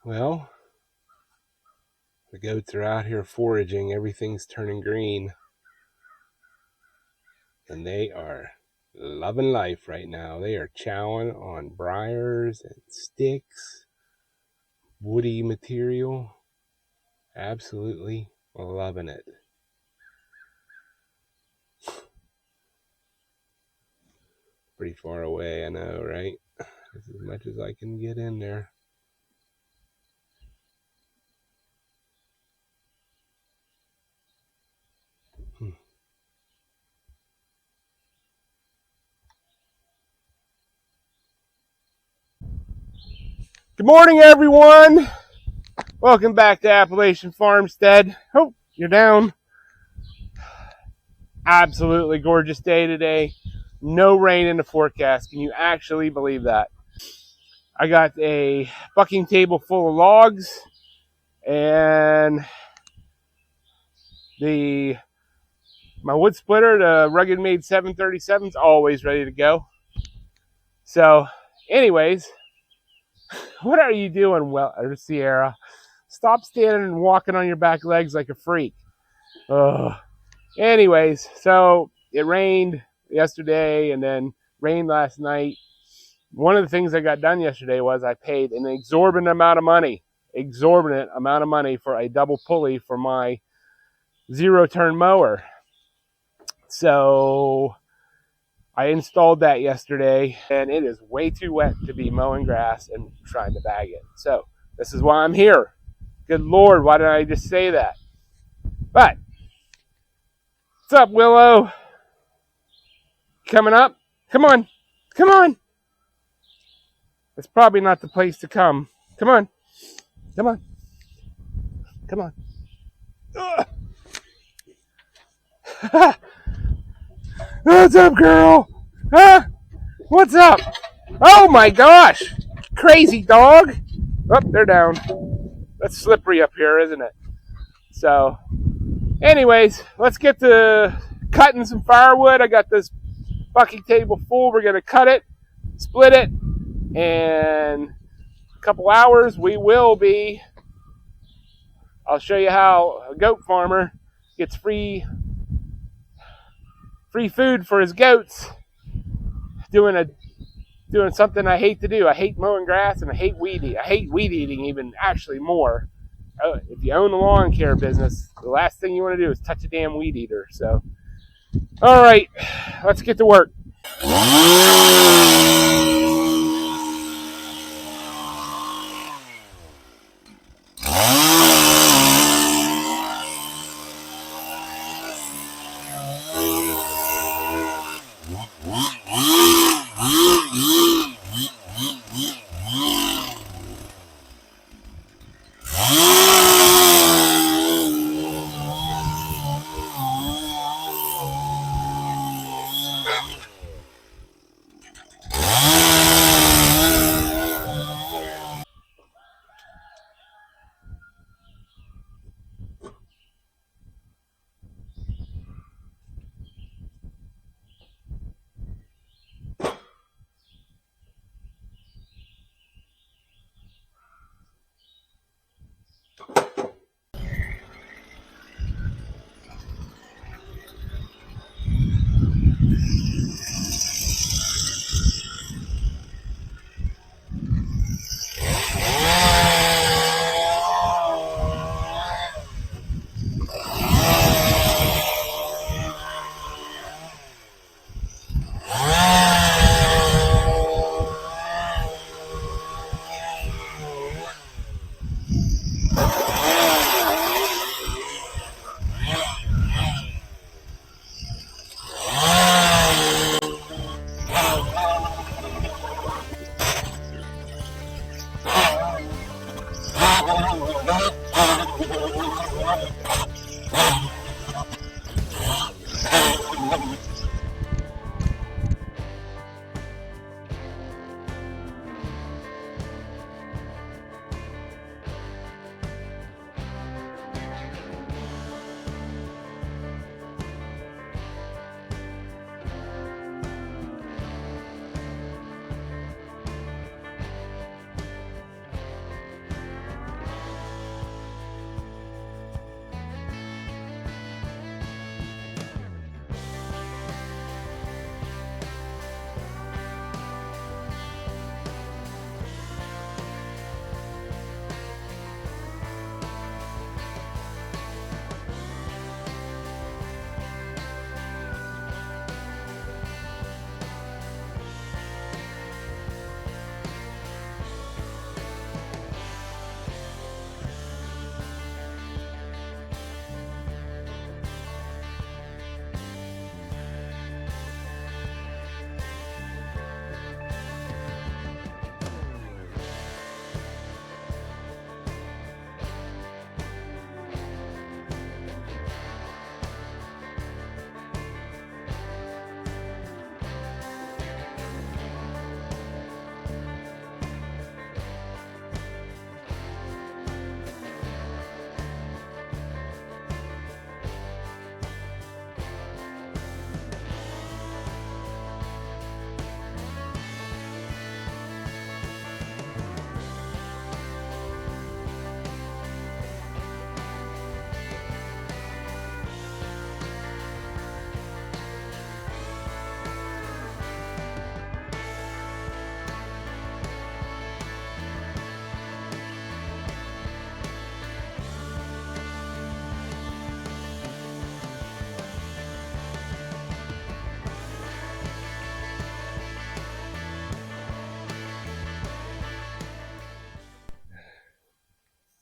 Well, the goats are out here foraging. Everything's turning green. And they are loving life right now. They are chowing on briars and sticks, woody material. Absolutely loving it. Pretty far away, I know, right? That's as much as I can get in there. Good morning, everyone. Welcome back to Appalachian Farmstead. Oh, you're down. Absolutely gorgeous day today. No rain in the forecast. Can you actually believe that? I got a bucking table full of logs and my wood splitter, the Rugged Made 737, is always ready to go. So, anyways, what are you doing, Sierra? Stop standing and walking on your back legs like a freak. Ugh. Anyways, so it rained yesterday and then rained last night. One of the things I got done yesterday was I paid an exorbitant amount of money for a double pulley for my zero-turn mower. So I installed that yesterday, and it is way too wet to be mowing grass and trying to bag it. So this is why I'm here. Good Lord, why didn't I just say that? But what's up, Willow? Coming up? Come on. Come on. It's probably not the place to come. Come on. Come on. Come on. What's up, girl? Huh? What's up? Oh my gosh! Crazy dog! Oh, they're down. That's slippery up here, isn't it? So, anyways, let's get to cutting some firewood. I got this bucking table full. We're going to cut it, split it, and a couple hours we will be. I'll show you how a goat farmer gets free food for his goats doing something I hate to do. I hate mowing grass and I hate weed eating. I hate weed eating even actually more. If you own a lawn care business, the last thing you want to do is touch a damn weed eater. So, all right, let's get to work.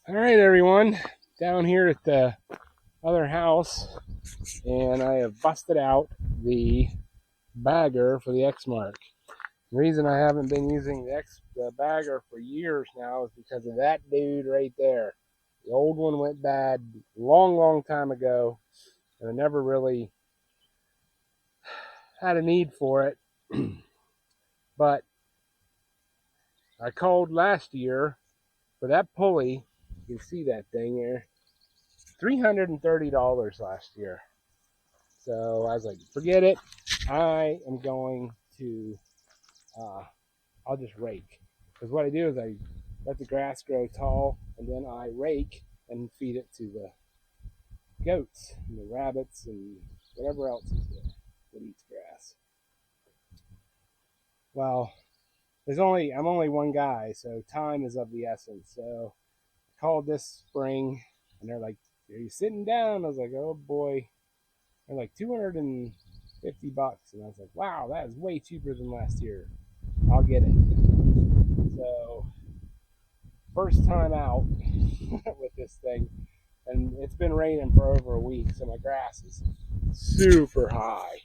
All right, everyone, down here at the other house, and I have busted out the bagger for the Exmark. The reason I haven't been using the bagger for years now is because of that dude right there. The old one went bad long time ago, and I never really had a need for it. But I called last year for that pulley. You can see that thing there. $330 last year. So I was like, forget it. I am going to, I'll just rake. Because what I do is I let the grass grow tall, and then I rake and feed it to the goats and the rabbits and whatever else is there that eats grass. Well, I'm only one guy, so time is of the essence. So I called this spring, and they're like, "Are you sitting down?" I was like, "Oh boy." They're like $250, and I was like, "Wow, that is way cheaper than last year. I'll get it." So first time out with this thing, and it's been raining for over a week, so my grass is super high.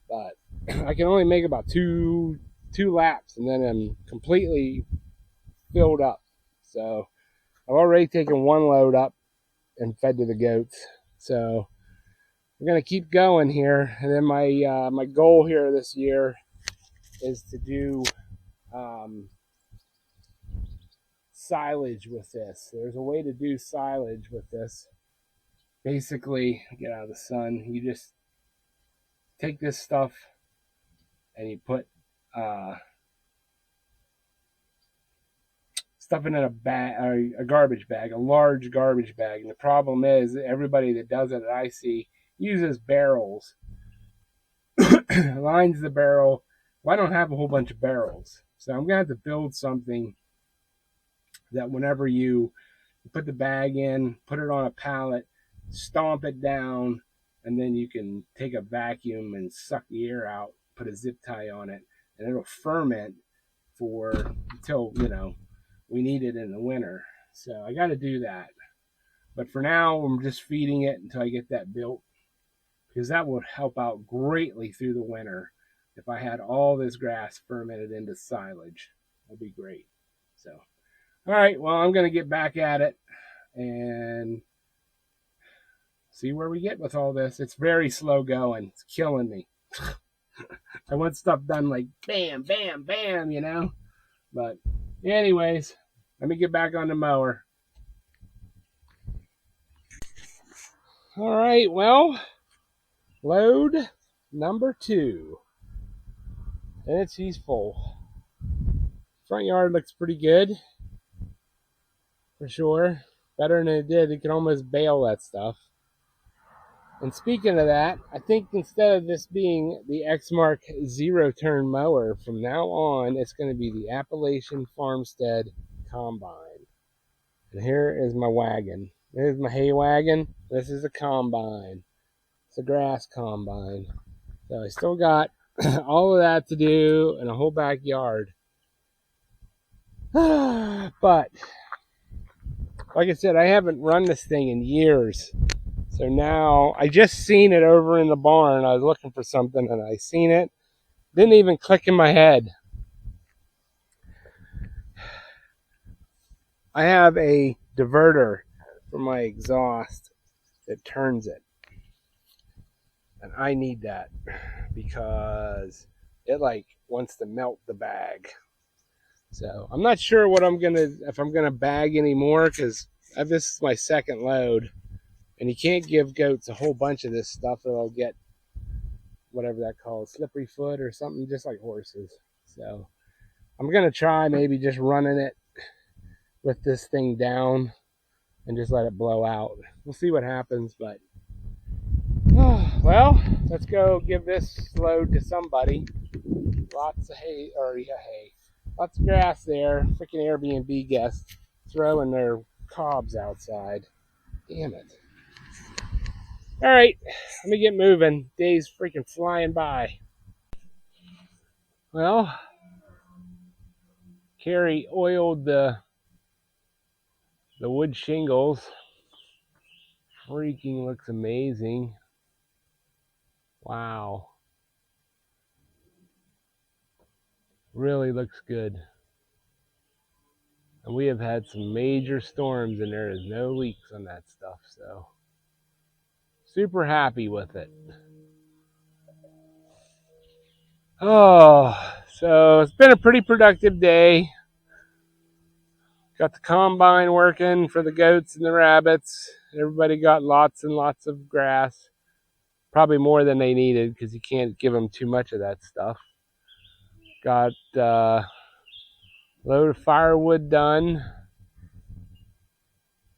But I can only make about two laps, and then I'm completely filled up. So I've already taken one load up and fed to the goats. So we're gonna keep going here, and then my goal here this year is to do silage with this. There's a way to do silage with this. Basically, get out of the sun. You just take this stuff and you put stuff in a bag, or a garbage bag, a large garbage bag. And the problem is, everybody that does it that I see uses barrels, lines the barrel. Well, I don't have a whole bunch of barrels, so I'm gonna have to build something that whenever you put the bag in, put it on a pallet, stomp it down, and then you can take a vacuum and suck the air out, put a zip tie on it, and it'll ferment until we need it in the winter. So I got to do that. But for now, I'm just feeding it until I get that built, because that would help out greatly through the winter. If I had all this grass fermented into silage, that'd be great. So, all right, well, I'm going to get back at it and see where we get with all this. It's very slow going. It's killing me. I want stuff done like bam, bam, bam, But anyways, let me get back on the mower. All right, well, load number 2. And he's full. Front yard looks pretty good, for sure. Better than it did. You can almost bale that stuff. And speaking of that, I think instead of this being the Exmark zero-turn mower, from now on, it's going to be the Appalachian Farmstead combine. And here is my wagon. There's my hay wagon. This is a combine. It's a grass combine. So I still got all of that to do and a whole backyard. But, like I said, I haven't run this thing in years. So now, I just seen it over in the barn. I was looking for something and I seen it. Didn't even click in my head. I have a diverter for my exhaust that turns it. And I need that because it wants to melt the bag. So I'm not sure if I'm gonna bag anymore, because this is my second load. And you can't give goats a whole bunch of this stuff, or they'll get whatever that calls, slippery foot or something, just like horses. So I'm going to try maybe just running it with this thing down and just let it blow out. We'll see what happens, but well, let's go give this load to somebody. Lots of hay. Lots of grass there. Freaking Airbnb guests throwing their cobs outside. Damn it. All right, let me get moving. Day's freaking flying by. Well, Carrie oiled the The wood shingles freaking looks amazing. Wow. Really looks good. And we have had some major storms and there is no leaks on that stuff, so super happy with it. Oh, so it's been a pretty productive day. Got the combine working for the goats and the rabbits. Everybody got lots and lots of grass. Probably more than they needed because you can't give them too much of that stuff. Got a load of firewood done.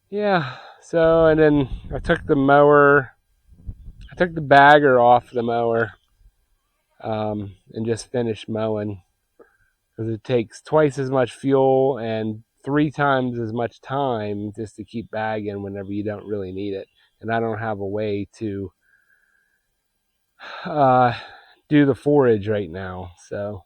Yeah, so, and then I took the bagger off the mower and just finished mowing because it takes twice as much fuel and 3 times as much time just to keep bagging whenever you don't really need it. And I don't have a way to do the forage right now, so